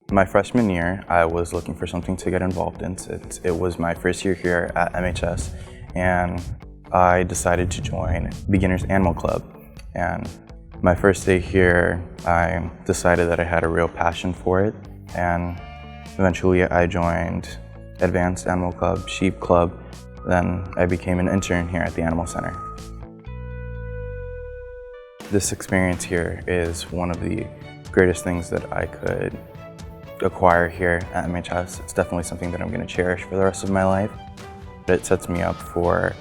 My freshman year, I was looking for something to get involved in. It was my first year here at MHS, and I decided to join Beginners Animal Club. And my first day here, I decided that I had a real passion for it, and eventually I joined Advanced Animal Club, Sheep Club, then I became an intern here at the Animal Center. This experience here is one of the greatest things that I could acquire here at MHS. It's definitely something that I'm going to cherish for the rest of my life. It sets me up for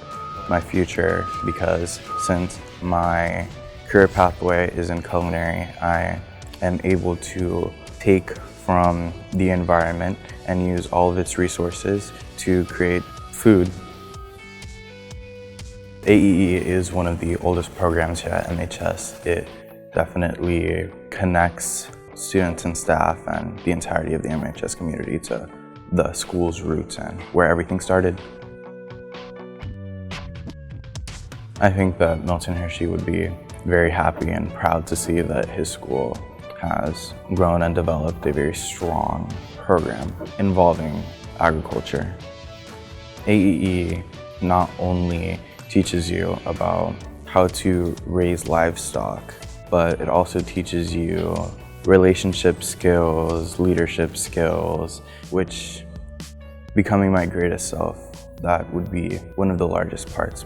my future because since my career pathway is in culinary, I am able to take from the environment and use all of its resources to create food. AEE is one of the oldest programs here at MHS. It definitely connects students and staff and the entirety of the MHS community to the school's roots and where everything started. I think that Milton Hershey would be very happy and proud to see that his school has grown and developed a very strong program involving agriculture. AEE not only teaches you about how to raise livestock, but it also teaches you relationship skills, leadership skills, which becoming my greatest self, that would be one of the largest parts.